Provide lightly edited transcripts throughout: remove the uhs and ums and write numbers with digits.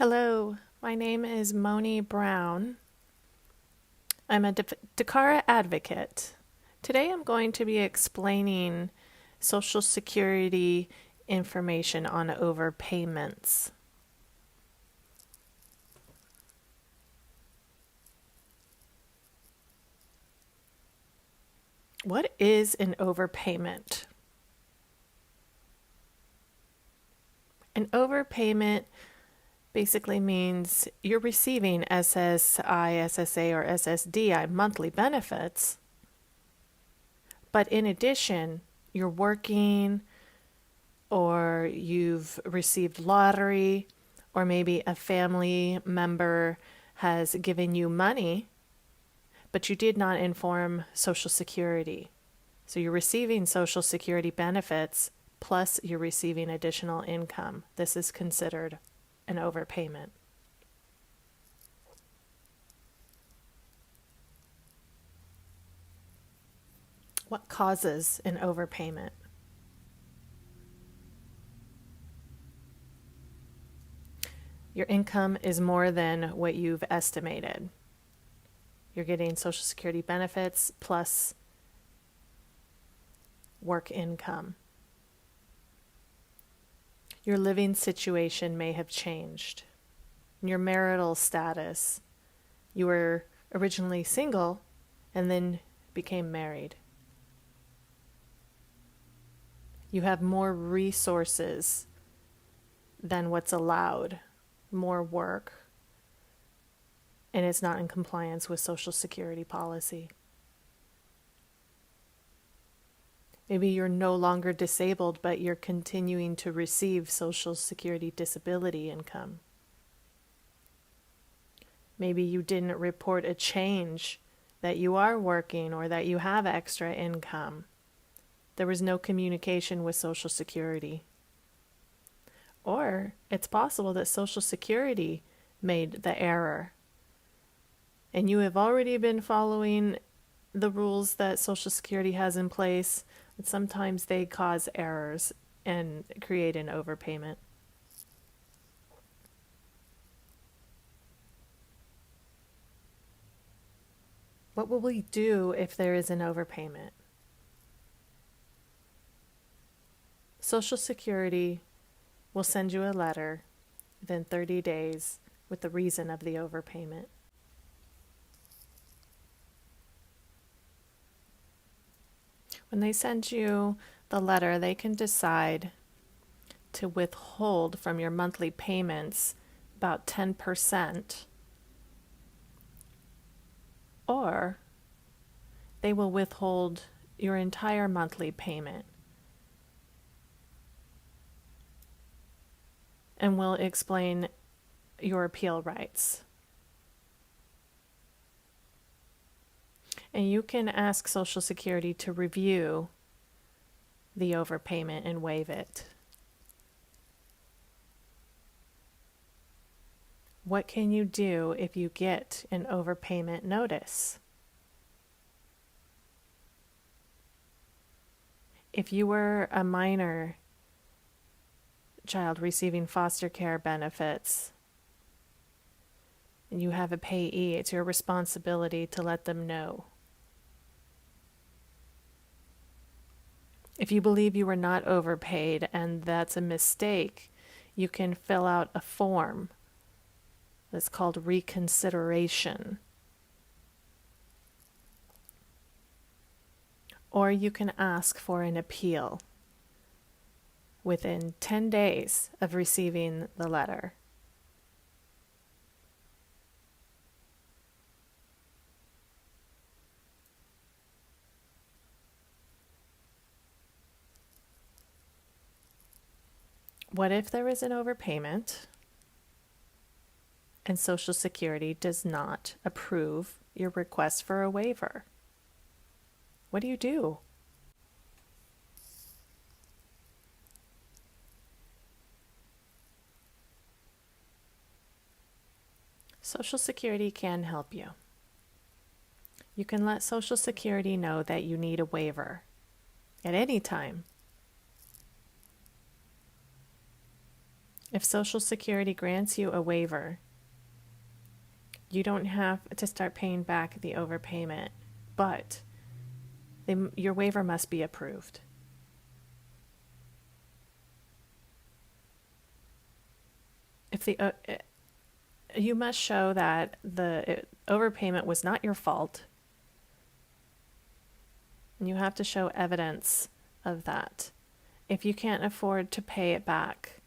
Hello, my name is Moni.Brown. I'm a DACARA advocate. Today I'm going to be explaining Social Security information on overpayments. What is an overpayment? An overpayment basically means you're receiving SSI, SSA, or SSDI monthly benefits, but in addition, you're working or you've received lottery, or maybe a family member has given you money, but you did not inform Social Security. So you're receiving Social Security benefits, plus you're receiving additional income. This is considered an overpayment. What causes an overpayment? Your income is more than what you've estimated. You're getting Social Security benefits plus work income. Your living situation may have changed. Your marital status. You were originally single and then became married. You have more resources than what's allowed, more work, and it's not in compliance with Social Security policy. Maybe you're no longer disabled, but you're continuing to receive Social Security disability income. Maybe you didn't report a change that you are working or that you have extra income. There was no communication with Social Security. Or it's possible that Social Security made the error, and you have already been following the rules that Social Security has in place, but sometimes they cause errors and create an overpayment. What will we do if there is an overpayment? Social Security will send you a letter within 30 days with the reason of the overpayment. When they send you the letter, they can decide to withhold from your monthly payments about 10%, or they will withhold your entire monthly payment and will explain your appeal rights. And you can ask Social Security to review the overpayment and waive it. What can you do if you get an overpayment notice? If you were a minor child receiving foster care benefits and you have a payee, it's your responsibility to let them know. If you believe you were not overpaid and that's a mistake, you can fill out a form that's called Reconsideration. Or you can ask for an appeal within 10 days of receiving the letter. What if there is an overpayment and Social Security does not approve your request for a waiver? What do you do? Social Security can help you. You can let Social Security know that you need a waiver at any time. If Social Security grants you a waiver, you don't have to start paying back the overpayment, but your waiver must be approved. If you must show that the overpayment was not your fault, and you have to show evidence of that. If you can't afford to pay it back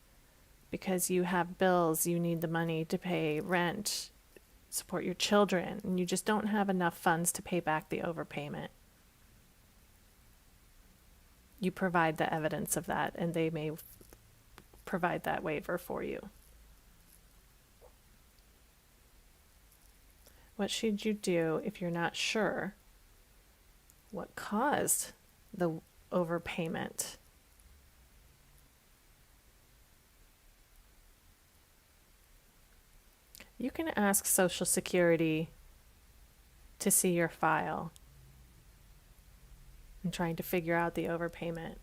because you have bills, you need the money to pay rent, support your children, and you just don't have enough funds to pay back the overpayment, you provide the evidence of that, and they may provide that waiver for you. What should you do if you're not sure what caused the overpayment? You can ask Social Security to see your file and trying to figure out the overpayment.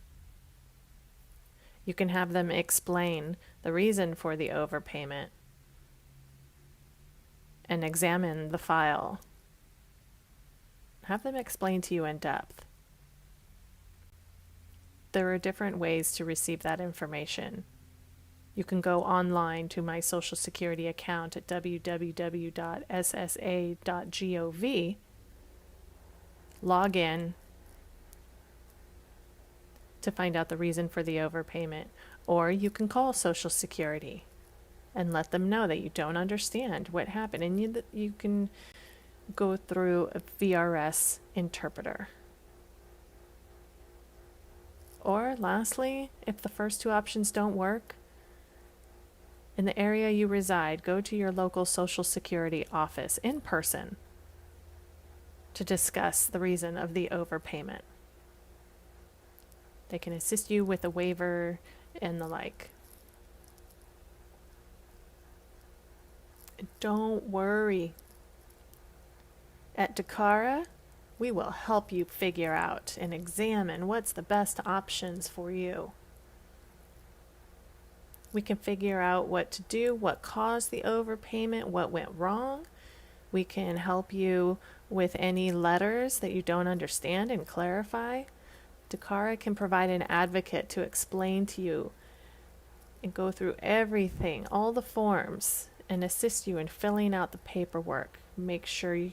You can have them explain the reason for the overpayment and examine the file. Have them explain to you in depth. There are different ways to receive that information. You can go online to my Social Security account at www.ssa.gov, log in to find out the reason for the overpayment, or you can call Social Security and let them know that you don't understand what happened, and you can go through a VRS interpreter. Or lastly, if the first two options don't work, in the area you reside, go to your local Social Security office in person to discuss the reason of the overpayment. They can assist you with a waiver and the like. Don't worry. At Dakara, we will help you figure out and examine what's the best options for you. We can figure out what to do, what caused the overpayment, what went wrong. We can help you with any letters that you don't understand and clarify. Dakara can provide an advocate to explain to you and go through everything, all the forms, and assist you in filling out the paperwork. Make sure you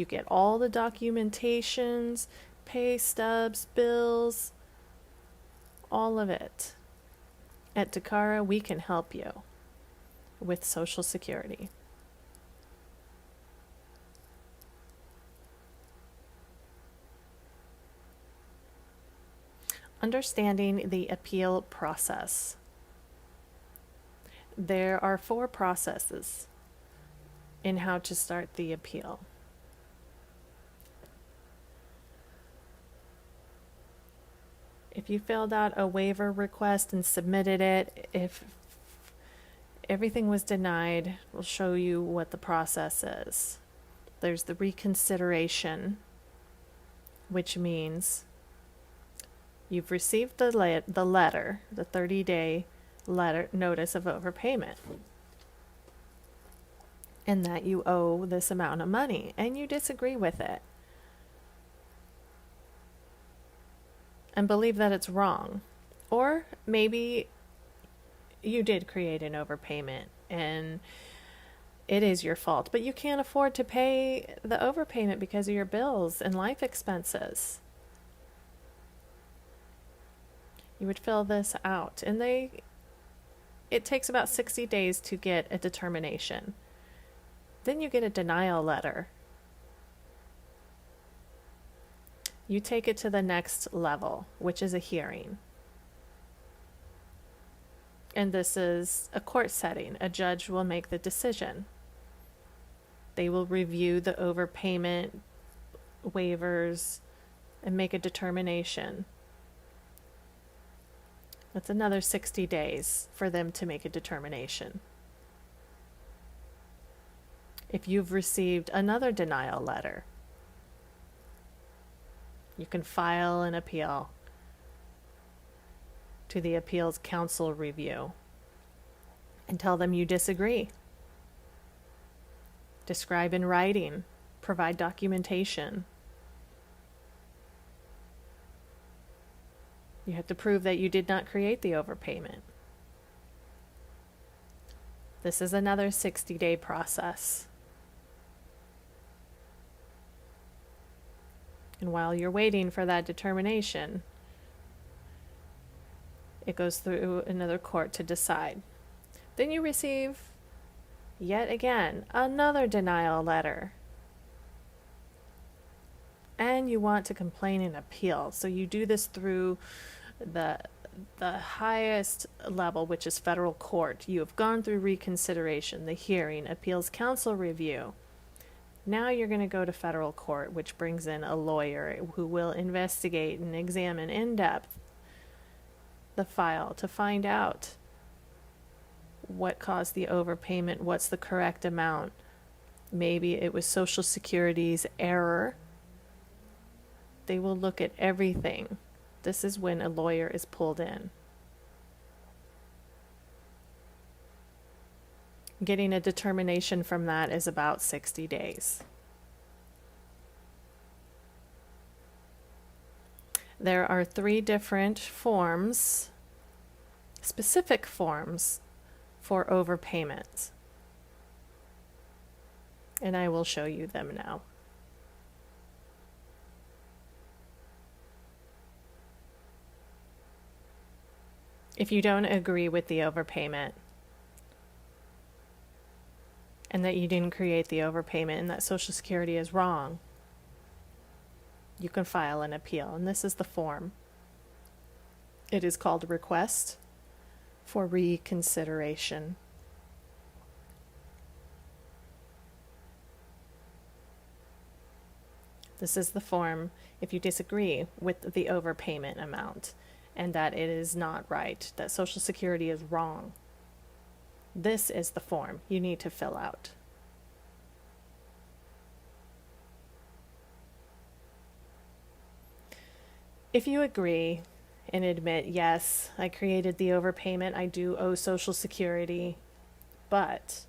get all the documentations, pay stubs, bills, all of it. At Dakara, we can help you with Social Security. Understanding the appeal process. There are 4 processes in how to start the appeal. If you filled out a waiver request and submitted it, if everything was denied, we'll show you what the process is. There's the reconsideration, which means you've received the letter, the 30-day letter notice of overpayment, and that you owe this amount of money, and you disagree with it and believe that it's wrong. Or maybe you did create an overpayment and it is your fault, but you can't afford to pay the overpayment because of your bills and life expenses. You would fill this out, and it takes about 60 days to get a determination. Then you get a denial letter. You take it to the next level, which is a hearing. And this is a court setting. A judge will make the decision. They will review the overpayment waivers and make a determination. That's another 60 days for them to make a determination. If you've received another denial letter, you can file an appeal to the Appeals Council review. and tell them you disagree. Describe in writing, provide documentation. You have to prove that you did not create the overpayment. This is another 60-day process. And while you're waiting for that determination, it goes through another court to decide. Then you receive, yet again, another denial letter. And you want to complain and appeal. So you do this through the highest level, which is federal court. You have gone through reconsideration, the hearing, appeals counsel review. Now you're going to go to federal court, which brings in a lawyer who will investigate and examine in depth the file to find out what caused the overpayment, what's the correct amount. Maybe it was Social Security's error. They will look at everything. This is when a lawyer is pulled in. Getting a determination from that is about 60 days. There are 3 different forms, specific forms for overpayments. And I will show you them now. If you don't agree with the overpayment, and that you didn't create the overpayment and that Social Security is wrong, you can file an appeal. And this is the form. It is called a request for reconsideration. This is the form if you disagree with the overpayment amount and that it is not right, that Social Security is wrong. This is the form you need to fill out. If you agree and admit, yes, I created the overpayment, I do owe Social Security, but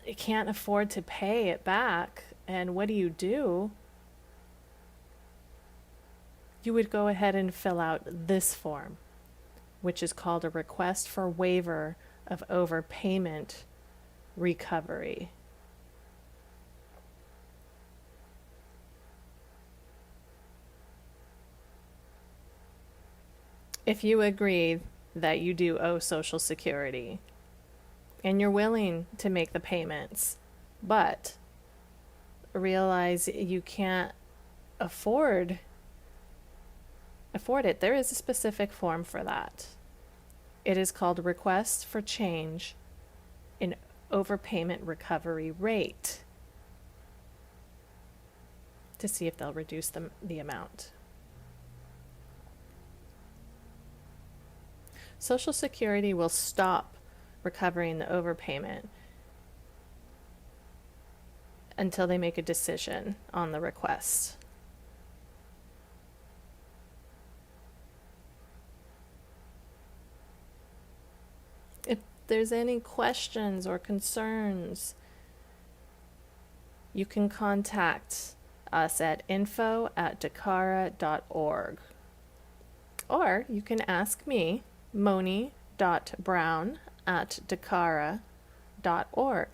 I can't afford to pay it back, and what do? You would go ahead and fill out this form, which is called a request for waiver of overpayment recovery. If you agree that you do owe Social Security and you're willing to make the payments, but realize you can't afford it, there is a specific form for that. It is called a request for change in overpayment recovery rate to see if they'll reduce the amount. Social Security will stop recovering the overpayment until they make a decision on the request. If there's any questions or concerns, you can contact us at info@dakara.org. Or you can ask me, moni.brown@dakara.org.